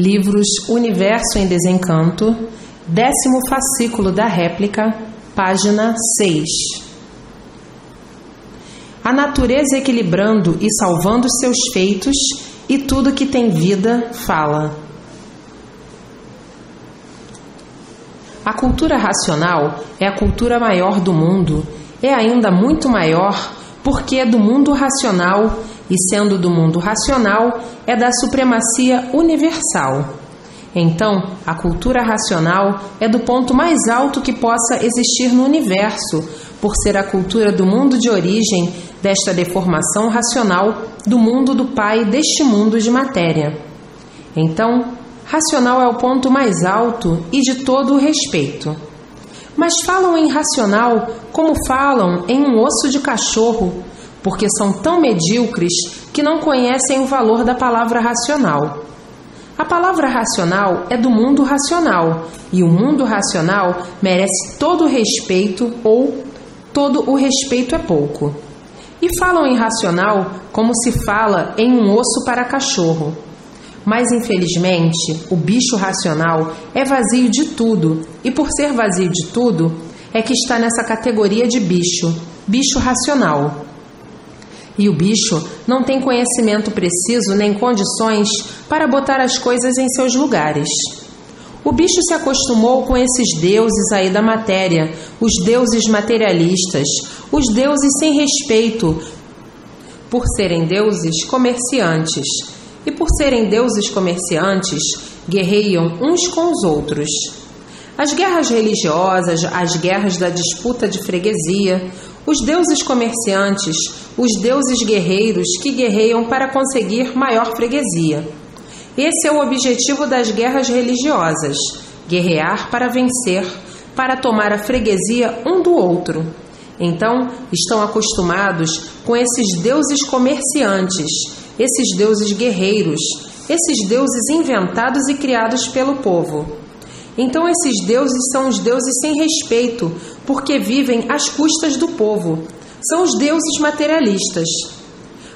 Livros Universo em Desencanto, 10º fascículo da réplica, página 6. A natureza equilibrando e salvando seus feitos, e tudo que tem vida fala. A cultura racional é a cultura maior do mundo, é ainda muito maior porque é do mundo racional e, sendo do mundo racional, é da supremacia universal. Então, a cultura racional é do ponto mais alto que possa existir no universo, por ser a cultura do mundo de origem desta deformação racional do mundo do Pai deste mundo de matéria. Então, racional é o ponto mais alto e de todo o respeito. Mas falam em racional como falam em um osso de cachorro, porque são tão medíocres que não conhecem o valor da palavra racional. A palavra racional é do mundo racional, e o mundo racional merece todo o respeito ou todo o respeito é pouco. E falam em racional como se fala em um osso para cachorro. Mas, infelizmente, o bicho racional é vazio de tudo, e por ser vazio de tudo, é que está nessa categoria de bicho, bicho racional. E o bicho não tem conhecimento preciso nem condições para botar as coisas em seus lugares. O bicho se acostumou com esses deuses aí da matéria, os deuses materialistas, os deuses sem respeito, por serem deuses comerciantes. E por serem deuses comerciantes, guerreiam uns com os outros. As guerras religiosas, as guerras da disputa de freguesia, os deuses comerciantes, os deuses guerreiros que guerreiam para conseguir maior freguesia. Esse é o objetivo das guerras religiosas: guerrear para vencer, para tomar a freguesia um do outro. Então, estão acostumados com esses deuses comerciantes, esses deuses guerreiros, esses deuses inventados e criados pelo povo. Então esses deuses são os deuses sem respeito, porque vivem às custas do povo. São os deuses materialistas.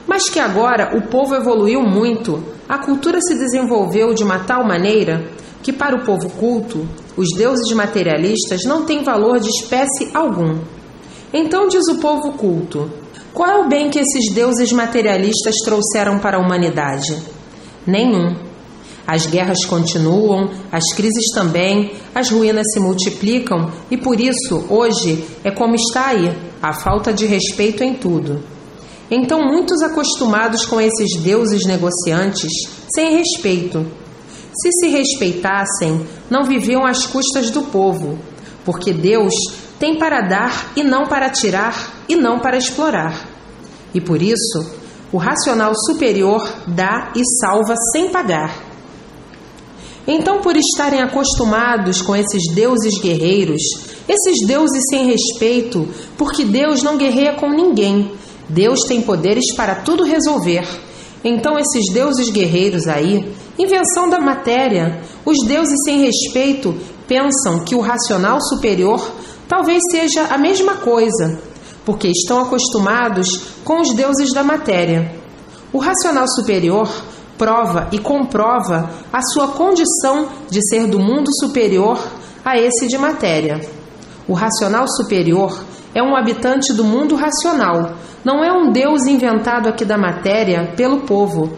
Mas que agora o povo evoluiu muito, a cultura se desenvolveu de uma tal maneira que para o povo culto, os deuses materialistas não têm valor de espécie algum. Então diz o povo culto: qual é o bem que esses deuses materialistas trouxeram para a humanidade? Nenhum. As guerras continuam, as crises também, as ruínas se multiplicam e por isso, hoje, é como está aí, a falta de respeito em tudo. Então, muitos acostumados com esses deuses negociantes, sem respeito. Se respeitassem, não viviam às custas do povo, porque Deus tem para dar e não para tirar e não para explorar. E por isso, o racional superior dá e salva sem pagar. Então, por estarem acostumados com esses deuses guerreiros, esses deuses sem respeito, porque Deus não guerreia com ninguém, Deus tem poderes para tudo resolver. Então, esses deuses guerreiros aí, invenção da matéria, os deuses sem respeito, pensam que o racional superior talvez seja a mesma coisa, porque estão acostumados com os deuses da matéria. O racional superior prova e comprova a sua condição de ser do mundo superior a esse de matéria. O racional superior é um habitante do mundo racional, não é um Deus inventado aqui da matéria pelo povo.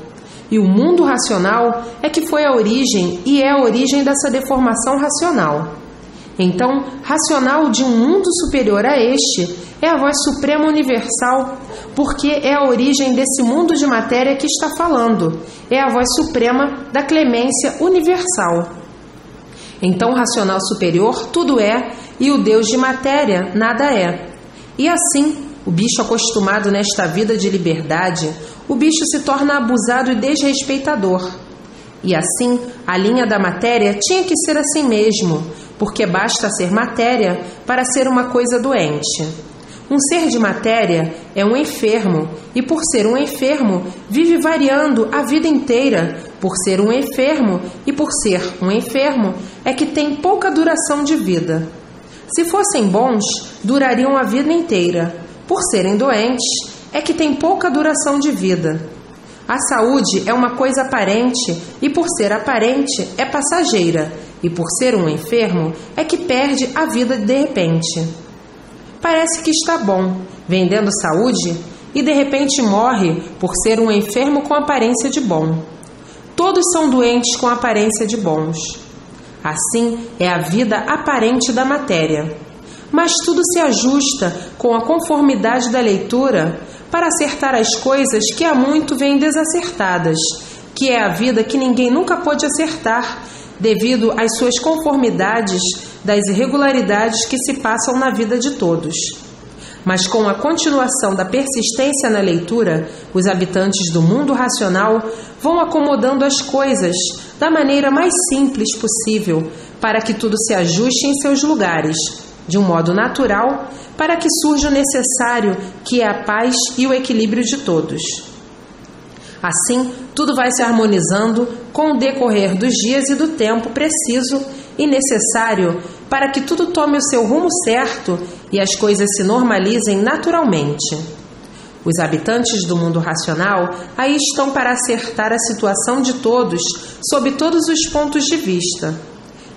E o mundo racional é que foi a origem e é a origem dessa deformação racional. Então, racional de um mundo superior a este é a voz suprema universal, porque é a origem desse mundo de matéria que está falando, é a voz suprema da clemência universal. Então, racional superior tudo é, e o Deus de matéria nada é. E assim, o bicho acostumado nesta vida de liberdade, o bicho se torna abusado e desrespeitador. E assim, a linha da matéria tinha que ser assim mesmo, porque basta ser matéria para ser uma coisa doente. Um ser de matéria é um enfermo, e por ser um enfermo, vive variando a vida inteira. Por ser um enfermo, e por ser um enfermo, é que tem pouca duração de vida. Se fossem bons, durariam a vida inteira. Por serem doentes, é que tem pouca duração de vida. A saúde é uma coisa aparente e, por ser aparente, é passageira, e por ser um enfermo, é que perde a vida de repente. Parece que está bom, vendendo saúde, e de repente morre por ser um enfermo com aparência de bom. Todos são doentes com aparência de bons. Assim é a vida aparente da matéria. Mas tudo se ajusta com a conformidade da leitura para acertar as coisas que há muito vêm desacertadas, que é a vida que ninguém nunca pôde acertar, devido às suas conformidades das irregularidades que se passam na vida de todos. Mas com a continuação da persistência na leitura, os habitantes do mundo racional vão acomodando as coisas da maneira mais simples possível, para que tudo se ajuste em seus lugares, de um modo natural, para que surja o necessário, que é a paz e o equilíbrio de todos. Assim, tudo vai se harmonizando com o decorrer dos dias e do tempo preciso e necessário para que tudo tome o seu rumo certo e as coisas se normalizem naturalmente. Os habitantes do mundo racional aí estão para acertar a situação de todos sob todos os pontos de vista.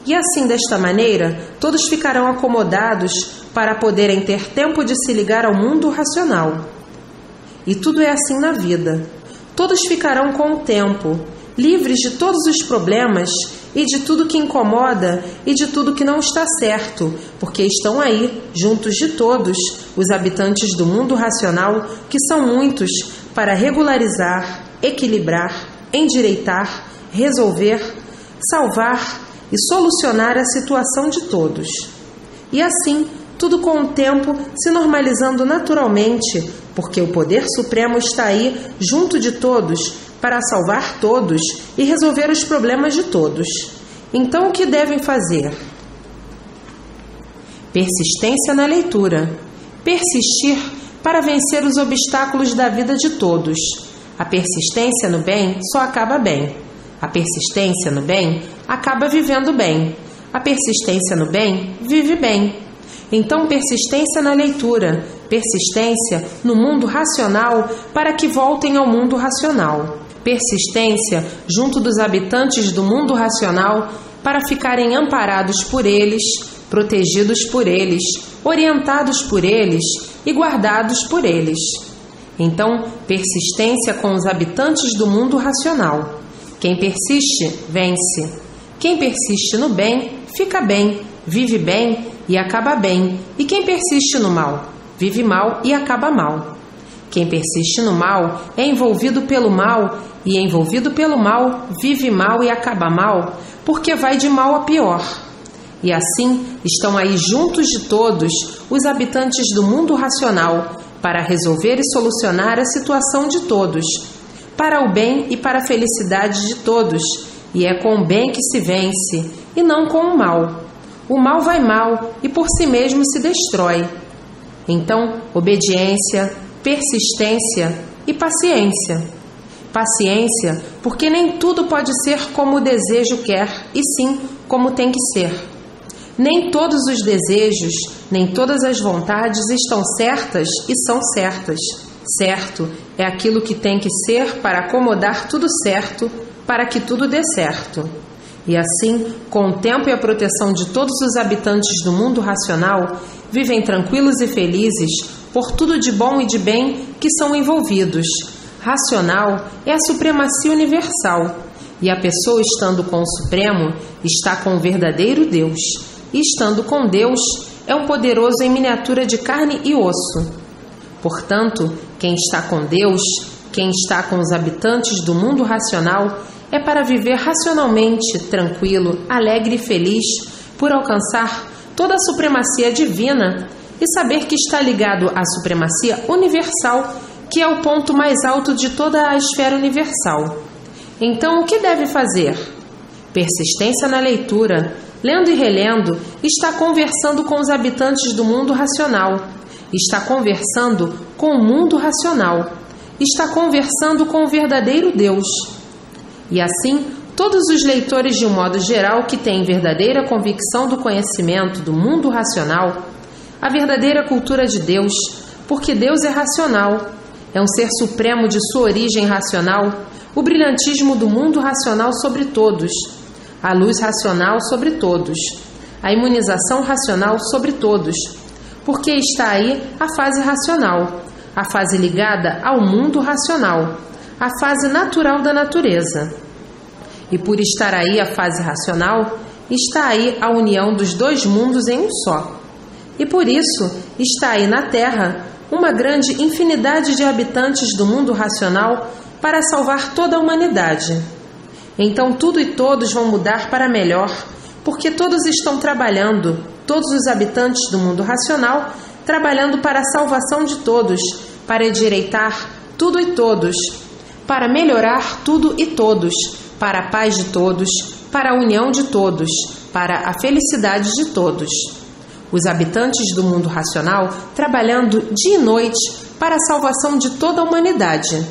E assim, desta maneira, todos ficarão acomodados para poderem ter tempo de se ligar ao mundo racional. E tudo é assim na vida. Todos ficarão com o tempo, livres de todos os problemas e de tudo que incomoda e de tudo que não está certo, porque estão aí, juntos de todos, os habitantes do mundo racional, que são muitos, para regularizar, equilibrar, endireitar, resolver, salvar e solucionar a situação de todos. E assim, tudo com o tempo se normalizando naturalmente, porque o poder supremo está aí, junto de todos, para salvar todos e resolver os problemas de todos. Então, o que devem fazer? Persistência na leitura. Persistir para vencer os obstáculos da vida de todos. A persistência no bem só acaba bem. A persistência no bem acaba vivendo bem. A persistência no bem vive bem. Então, persistência na leitura, persistência no mundo racional para que voltem ao mundo racional. Persistência junto dos habitantes do mundo racional para ficarem amparados por eles, protegidos por eles, orientados por eles e guardados por eles. Então, persistência com os habitantes do mundo racional. Quem persiste, vence. Quem persiste no bem, fica bem, vive bem e acaba bem. E quem persiste no mal, vive mal e acaba mal. Quem persiste no mal é envolvido pelo mal, e envolvido pelo mal, vive mal e acaba mal, porque vai de mal a pior. E assim estão aí juntos de todos os habitantes do mundo racional, para resolver e solucionar a situação de todos, para o bem e para a felicidade de todos, e é com o bem que se vence, e não com o mal. O mal vai mal e por si mesmo se destrói. Então, obediência, persistência e paciência. Paciência, porque nem tudo pode ser como o desejo quer, e sim como tem que ser. Nem todos os desejos, nem todas as vontades estão certas e são certas. Certo é aquilo que tem que ser para acomodar tudo certo, para que tudo dê certo. E assim, com o tempo e a proteção de todos os habitantes do mundo racional, vivem tranquilos e felizes por tudo de bom e de bem que são envolvidos. Racional é a supremacia universal, e a pessoa, estando com o Supremo, está com o verdadeiro Deus, e estando com Deus, é um poderoso em miniatura de carne e osso. Portanto, quem está com Deus, quem está com os habitantes do mundo racional, é para viver racionalmente, tranquilo, alegre e feliz, por alcançar toda a supremacia divina e saber que está ligado à supremacia universal, que é o ponto mais alto de toda a esfera universal. Então, o que deve fazer? Persistência na leitura, lendo e relendo, está conversando com os habitantes do mundo racional, está conversando com o mundo racional, está conversando com o verdadeiro Deus. E assim, todos os leitores, de um modo geral, que têm verdadeira convicção do conhecimento do mundo racional, a verdadeira cultura de Deus, porque Deus é racional, É um ser supremo de sua origem racional, o brilhantismo do mundo racional sobre todos, a luz racional sobre todos, a imunização racional sobre todos, porque está aí a fase racional, a fase ligada ao mundo racional, a fase natural da natureza. E por estar aí a fase racional, está aí a união dos dois mundos em um só. E por isso está aí na Terra uma grande infinidade de habitantes do mundo racional para salvar toda a humanidade. Então tudo e todos vão mudar para melhor, porque todos estão trabalhando, todos os habitantes do mundo racional, trabalhando para a salvação de todos, para endireitar tudo e todos, para melhorar tudo e todos, para a paz de todos, para a união de todos, para a felicidade de todos. Os habitantes do mundo racional trabalhando dia e noite para a salvação de toda a humanidade.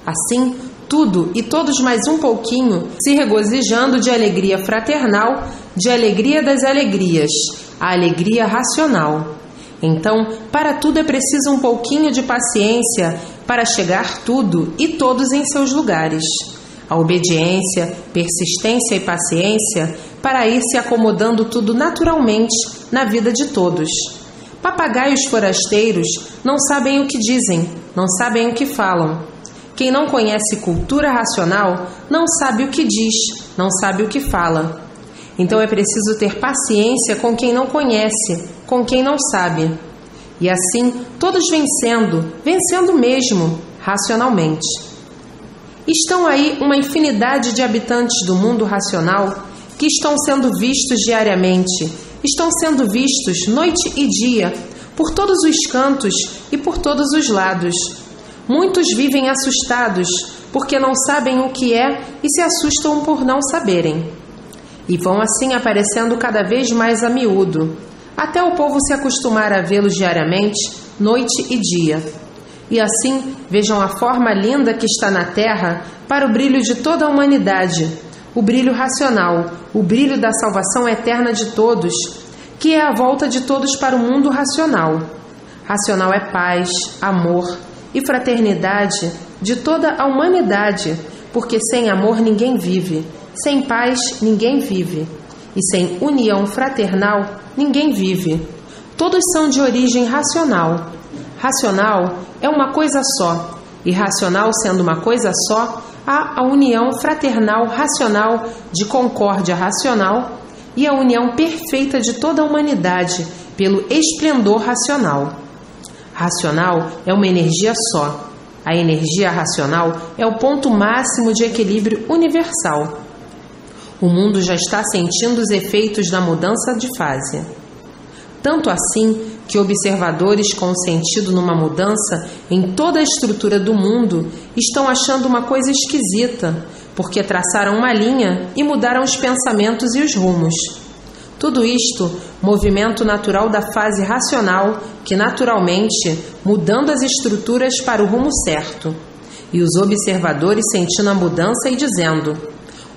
Assim, tudo e todos mais um pouquinho se regozijando de alegria fraternal, de alegria das alegrias, a alegria racional. Então, para tudo é preciso um pouquinho de paciência para chegar tudo e todos em seus lugares. A obediência, persistência e paciência para ir se acomodando tudo naturalmente na vida de todos. Papagaios forasteiros não sabem o que dizem, não sabem o que falam. Quem não conhece cultura racional não sabe o que diz, não sabe o que fala. Então é preciso ter paciência com quem não conhece, com quem não sabe. E assim, todos vencendo mesmo, racionalmente. Estão aí uma infinidade de habitantes do mundo racional que estão sendo vistos diariamente, estão sendo vistos noite e dia, por todos os cantos e por todos os lados. Muitos vivem assustados porque não sabem o que é e se assustam por não saberem. E vão assim aparecendo cada vez mais a miúdo, até o povo se acostumar a vê-los diariamente, noite e dia. E assim vejam a forma linda que está na Terra para o brilho de toda a humanidade, o brilho racional, o brilho da salvação eterna de todos, que é a volta de todos para o mundo racional. Racional é paz, amor e fraternidade de toda a humanidade, porque sem amor ninguém vive, sem paz ninguém vive, e sem união fraternal ninguém vive. Todos são de origem racional. Racional é uma coisa só, e racional sendo uma coisa só, há a união fraternal racional de concórdia racional e a união perfeita de toda a humanidade pelo esplendor racional. Racional é uma energia só. A energia racional é o ponto máximo de equilíbrio universal. O mundo já está sentindo os efeitos da mudança de fase. Tanto assim que observadores com sentido numa mudança em toda a estrutura do mundo estão achando uma coisa esquisita, porque traçaram uma linha e mudaram os pensamentos e os rumos. Tudo isto, movimento natural da fase racional, que naturalmente mudando as estruturas para o rumo certo. E os observadores sentindo a mudança e dizendo: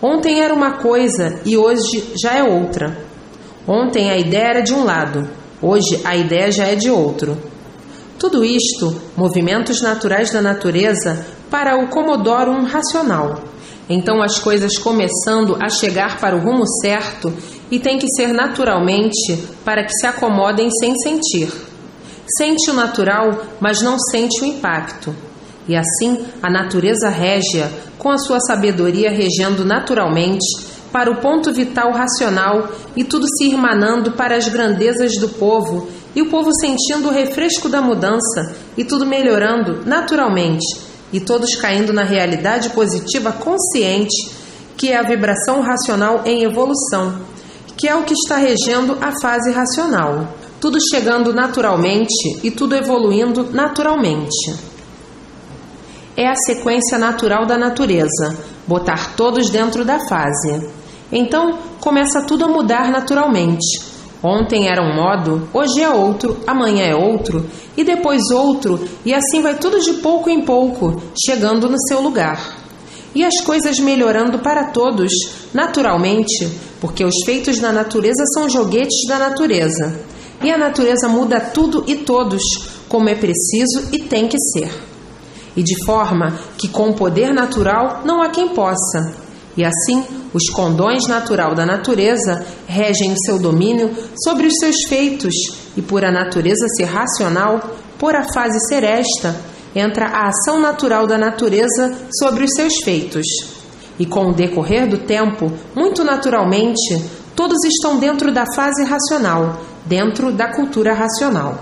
ontem era uma coisa e hoje já é outra. Ontem a ideia era de um lado, hoje a ideia já é de outro. Tudo isto, movimentos naturais da natureza para o comodorum racional. Então as coisas começando a chegar para o rumo certo e tem que ser naturalmente para que se acomodem sem sentir. Sente o natural, mas não sente o impacto. E assim a natureza régia, com a sua sabedoria regendo naturalmente para o ponto vital racional e tudo se irmanando para as grandezas do povo e o povo sentindo o refresco da mudança e tudo melhorando naturalmente e todos caindo na realidade positiva consciente que é a vibração racional em evolução, que é o que está regendo a fase racional. Tudo chegando naturalmente e tudo evoluindo naturalmente. É a sequência natural da natureza, botar todos dentro da fase. Então, começa tudo a mudar naturalmente. Ontem era um modo, hoje é outro, amanhã é outro, e depois outro, e assim vai tudo de pouco em pouco, chegando no seu lugar. E as coisas melhorando para todos, naturalmente, porque os feitos da natureza são joguetes da natureza. E a natureza muda tudo e todos, como é preciso e tem que ser. e de forma que com o poder natural não há quem possa. E assim, os condões natural da natureza regem o seu domínio sobre os seus feitos, e por a natureza ser racional, por a fase ser esta, entra a ação natural da natureza sobre os seus feitos. E com o decorrer do tempo, muito naturalmente, todos estão dentro da fase racional, dentro da cultura racional.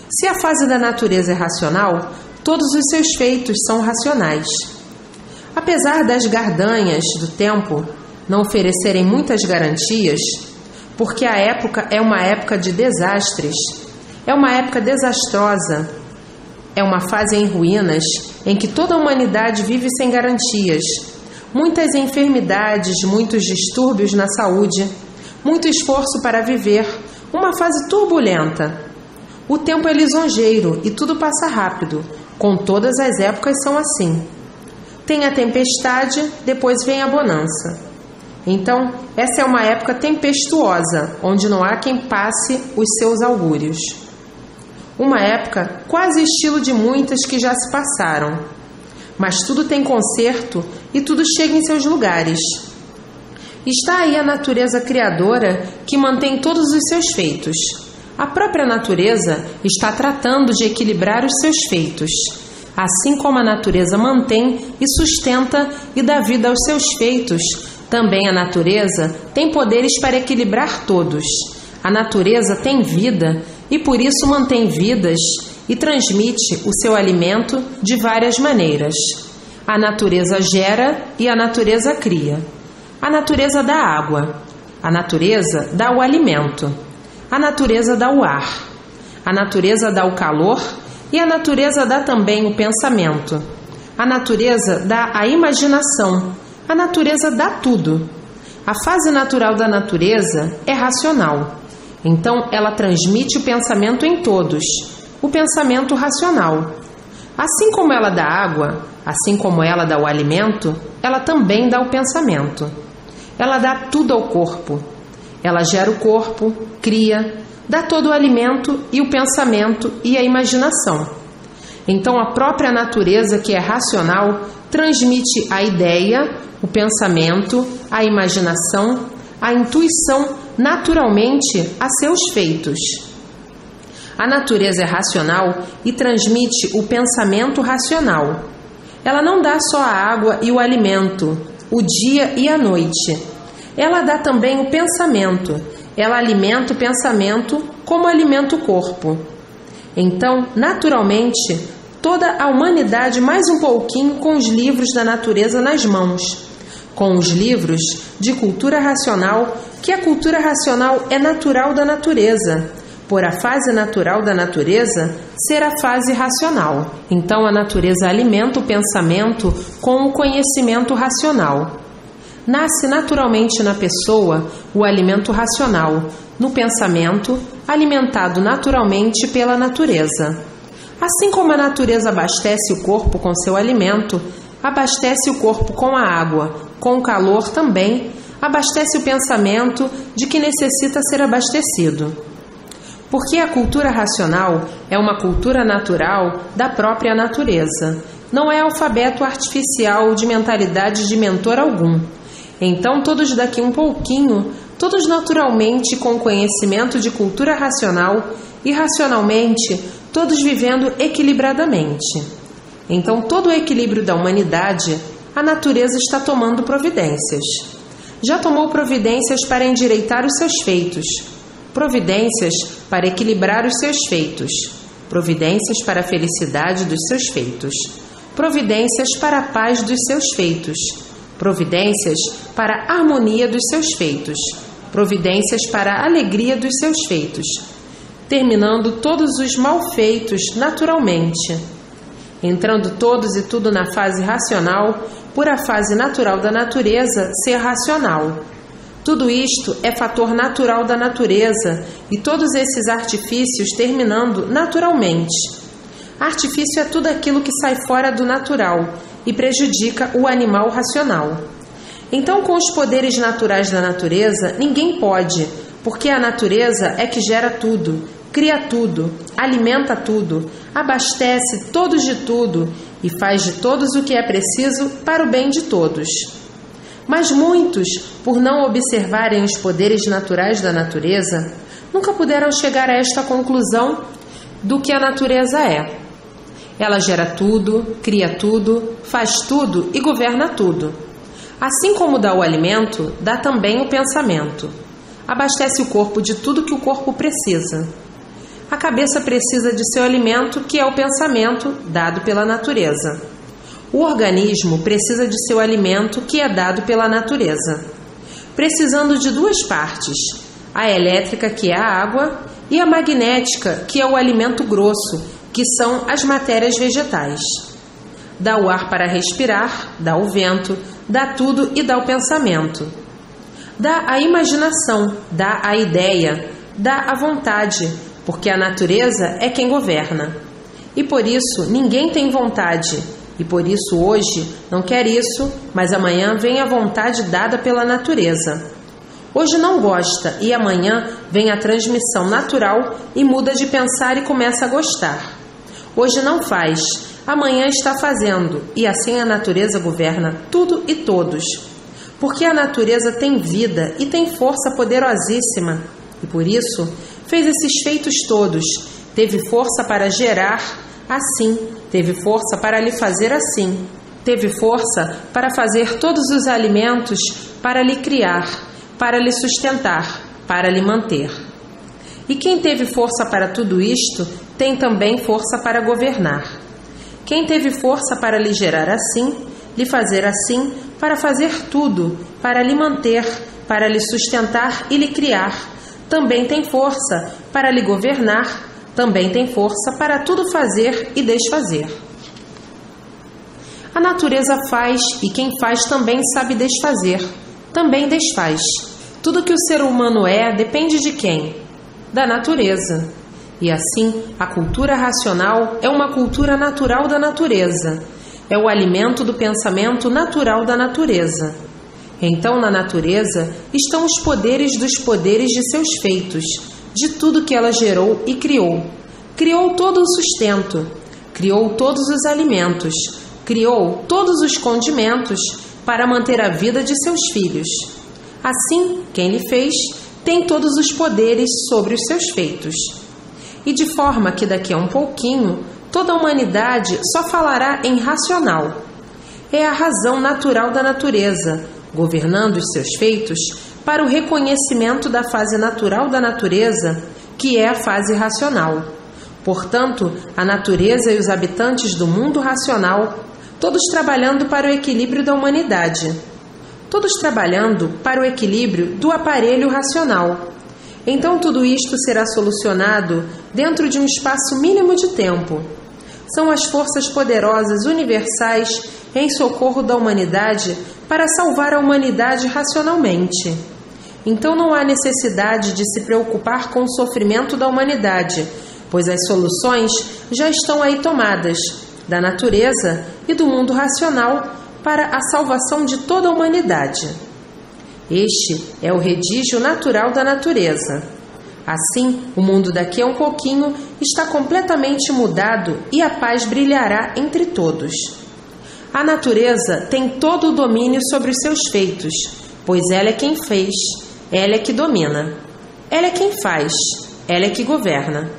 Se a fase da natureza é racional, todos os seus feitos são racionais. Apesar das gardanhas do tempo não oferecerem muitas garantias, porque a época é uma época de desastres, é uma época desastrosa, é uma fase em ruínas em que toda a humanidade vive sem garantias, muitas enfermidades, muitos distúrbios na saúde, muito esforço para viver, uma fase turbulenta. O tempo é lisonjeiro e tudo passa rápido, com todas as épocas são assim. Tem a tempestade, depois vem a bonança. Então, essa é uma época tempestuosa, onde não há quem passe os seus augúrios. Uma época quase estilo de muitas que já se passaram. Mas tudo tem conserto e tudo chega em seus lugares. Está aí a natureza criadora que mantém todos os seus feitos. A própria natureza está tratando de equilibrar os seus feitos. Assim como a natureza mantém e sustenta e dá vida aos seus feitos, também a natureza tem poderes para equilibrar todos. A natureza tem vida e por isso mantém vidas e transmite o seu alimento de várias maneiras. A natureza gera e a natureza cria. A natureza dá água. A natureza dá o alimento. A natureza dá o ar. A natureza dá o calor. E a natureza dá também o pensamento. A natureza dá a imaginação. A natureza dá tudo. A fase natural da natureza é racional. Então, ela transmite o pensamento em todos. O pensamento racional. Assim como ela dá água, assim como ela dá o alimento, ela também dá o pensamento. Ela dá tudo ao corpo. Ela gera o corpo, cria, dá todo o alimento e o pensamento e a imaginação. Então a própria natureza, que é racional, transmite a ideia, o pensamento, a imaginação, a intuição naturalmente a seus feitos. A natureza é racional e transmite o pensamento racional. Ela não dá só a água e o alimento, o dia e a noite. Ela dá também o pensamento. Ela alimenta o pensamento como alimenta o corpo. Então, naturalmente, toda a humanidade mais um pouquinho com os livros da natureza nas mãos, com os livros de cultura racional, que a cultura racional é natural da natureza, por a fase natural da natureza ser a fase racional. Então, a natureza alimenta o pensamento com o conhecimento racional. Nasce naturalmente na pessoa o alimento racional, no pensamento, alimentado naturalmente pela natureza. Assim como a natureza abastece o corpo com seu alimento, abastece o corpo com a água, com o calor também, abastece o pensamento de que necessita ser abastecido. Porque a cultura racional é uma cultura natural da própria natureza, não é alfabeto artificial de mentalidade de mentor algum. Então, todos daqui um pouquinho, todos naturalmente com conhecimento de cultura racional e racionalmente, todos vivendo equilibradamente. Então, todo o equilíbrio da humanidade, a natureza está tomando providências. Já tomou providências para endireitar os seus feitos, providências para equilibrar os seus feitos, providências para a felicidade dos seus feitos, providências para a paz dos seus feitos, providências para a harmonia dos seus feitos, providências para a alegria dos seus feitos, terminando todos os malfeitos naturalmente, entrando todos e tudo na fase racional, por a fase natural da natureza ser racional. Tudo isto é fator natural da natureza e todos esses artifícios terminando naturalmente. Artifício é tudo aquilo que sai fora do natural e prejudica o animal racional. Então, com os poderes naturais da natureza, ninguém pode, porque a natureza é que gera tudo, cria tudo, alimenta tudo, abastece todos de tudo e faz de todos o que é preciso para o bem de todos. Mas muitos, por não observarem os poderes naturais da natureza, nunca puderam chegar a esta conclusão do que a natureza é. Ela gera tudo, cria tudo, faz tudo e governa tudo. Assim como dá o alimento, dá também o pensamento. Abastece o corpo de tudo que o corpo precisa. A cabeça precisa de seu alimento, que é o pensamento, dado pela natureza. O organismo precisa de seu alimento, que é dado pela natureza, precisando de duas partes, a elétrica, que é a água, e a magnética, que é o alimento grosso, que são as matérias vegetais. Dá o ar para respirar, dá o vento, dá tudo e dá o pensamento. Dá a imaginação, dá a ideia, dá a vontade, porque a natureza é quem governa. E por isso ninguém tem vontade, e por isso hoje não quer isso, mas amanhã vem a vontade dada pela natureza. Hoje não gosta e amanhã vem a transmissão natural e muda de pensar e começa a gostar. Hoje não faz, amanhã está fazendo, e assim a natureza governa tudo e todos. Porque a natureza tem vida e tem força poderosíssima, e por isso fez esses feitos todos, teve força para gerar assim, teve força para lhe fazer assim, teve força para fazer todos os alimentos, para lhe criar, para lhe sustentar, para lhe manter. E quem teve força para tudo isto, tem também força para governar. Quem teve força para lhe gerar assim, lhe fazer assim, para fazer tudo, para lhe manter, para lhe sustentar e lhe criar, também tem força para lhe governar, também tem força para tudo fazer e desfazer. A natureza faz, e quem faz também sabe desfazer, também desfaz. Tudo que o ser humano é depende de quem? Da natureza. E assim, a cultura racional é uma cultura natural da natureza. É o alimento do pensamento natural da natureza. Então, na natureza estão os poderes dos poderes de seus feitos, de tudo que ela gerou e criou. Criou todo o sustento, criou todos os alimentos, criou todos os condimentos para manter a vida de seus filhos. Assim, quem lhe fez tem todos os poderes sobre os seus feitos. E de forma que daqui a um pouquinho, toda a humanidade só falará em racional. É a razão natural da natureza, governando os seus feitos para o reconhecimento da fase natural da natureza, que é a fase racional. Portanto, a natureza e os habitantes do mundo racional, todos trabalhando para o equilíbrio da humanidade. Todos trabalhando para o equilíbrio do aparelho racional. Então tudo isto será solucionado dentro de um espaço mínimo de tempo. São as forças poderosas universais em socorro da humanidade para salvar a humanidade racionalmente. Então não há necessidade de se preocupar com o sofrimento da humanidade, pois as soluções já estão aí tomadas, da natureza e do mundo racional, para a salvação de toda a humanidade. Este é o redígio natural da natureza. Assim, o mundo daqui a um pouquinho está completamente mudado e a paz brilhará entre todos. A natureza tem todo o domínio sobre os seus feitos, pois ela é quem fez, ela é que domina. Ela é quem faz, ela é que governa.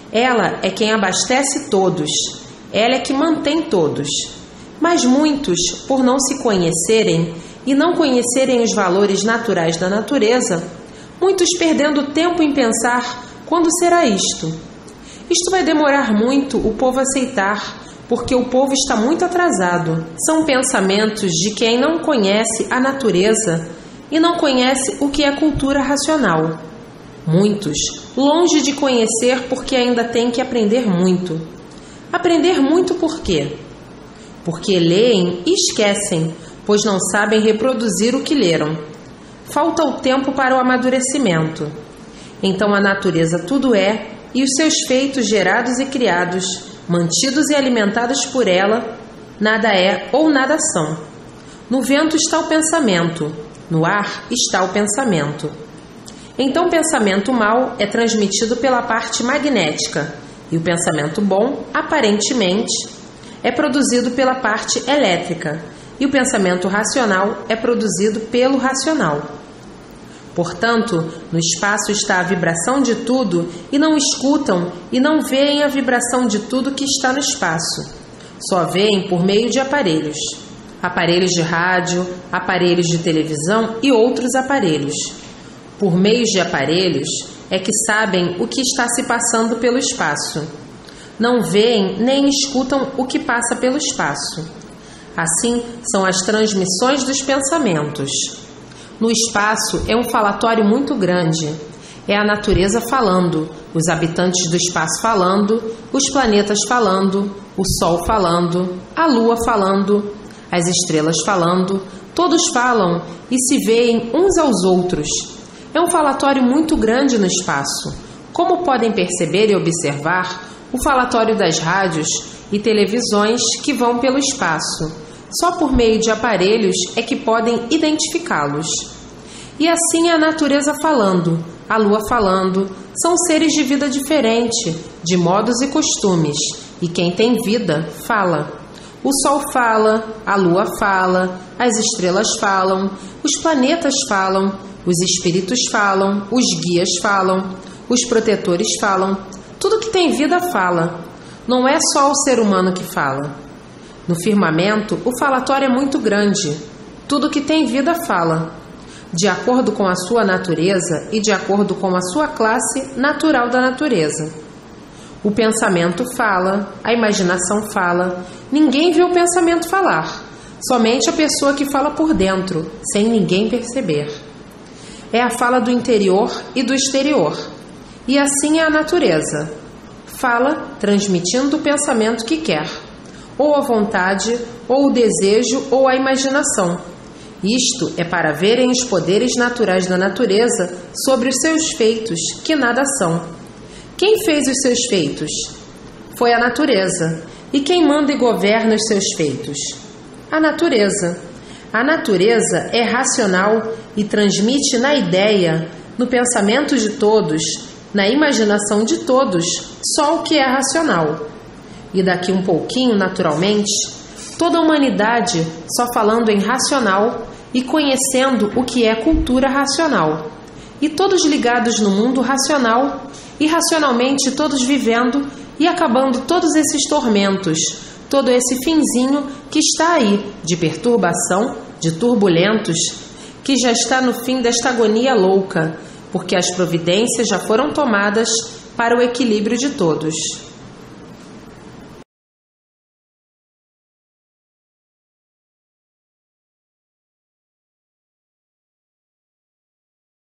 Ela é quem abastece todos, ela é que mantém todos. Mas muitos, por não se conhecerem e não conhecerem os valores naturais da natureza, muitos perdendo tempo em pensar quando será isto. Isto vai demorar muito o povo aceitar, porque o povo está muito atrasado. São pensamentos de quem não conhece a natureza e não conhece o que é cultura racional. Muitos, longe de conhecer porque ainda têm que aprender muito. Aprender muito por quê? Porque leem e esquecem, pois não sabem reproduzir o que leram. Falta o tempo para o amadurecimento. Então a natureza tudo é, e os seus feitos gerados e criados, mantidos e alimentados por ela, nada é ou nada são. No vento está o pensamento, no ar está o pensamento. Então o pensamento mau é transmitido pela parte magnética, e o pensamento bom, aparentemente, é produzido pela parte elétrica e o pensamento racional é produzido pelo racional. Portanto, no espaço está a vibração de tudo e não escutam e não veem a vibração de tudo que está no espaço. Só veem por meio de aparelhos. Aparelhos de rádio, aparelhos de televisão e outros aparelhos. Por meio de aparelhos é que sabem o que está se passando pelo espaço. Não veem nem escutam o que passa pelo espaço. Assim são as transmissões dos pensamentos. No espaço é um falatório muito grande. É a natureza falando, os habitantes do espaço falando, os planetas falando, o Sol falando, a Lua falando, as estrelas falando, todos falam e se veem uns aos outros. É um falatório muito grande no espaço. Como podem perceber e observar, o falatório das rádios e televisões que vão pelo espaço. Só por meio de aparelhos é que podem identificá-los. E assim é a natureza falando, a lua falando, são seres de vida diferente, de modos e costumes, e quem tem vida fala. O sol fala, a lua fala, as estrelas falam, os planetas falam, os espíritos falam, os guias falam, os protetores falam, tudo que tem vida fala. Não é só o ser humano que fala. No firmamento, o falatório é muito grande. Tudo que tem vida fala, de acordo com a sua natureza e de acordo com a sua classe natural da natureza. O pensamento fala, a imaginação fala. Ninguém vê o pensamento falar, somente a pessoa que fala por dentro, sem ninguém perceber. É a fala do interior e do exterior. E assim é a natureza. Fala, transmitindo o pensamento que quer, ou a vontade, ou o desejo, ou a imaginação. Isto é para verem os poderes naturais da natureza sobre os seus feitos, que nada são. Quem fez os seus feitos? Foi a natureza. E quem manda e governa os seus feitos? A natureza. A natureza é racional e transmite na ideia, no pensamento de todos, na imaginação de todos, só o que é racional. E daqui um pouquinho, naturalmente, toda a humanidade só falando em racional e conhecendo o que é cultura racional. E todos ligados no mundo racional, e racionalmente todos vivendo e acabando todos esses tormentos, todo esse finzinho que está aí, de perturbação, de turbulentos, que já está no fim desta agonia louca, porque as providências já foram tomadas para o equilíbrio de todos.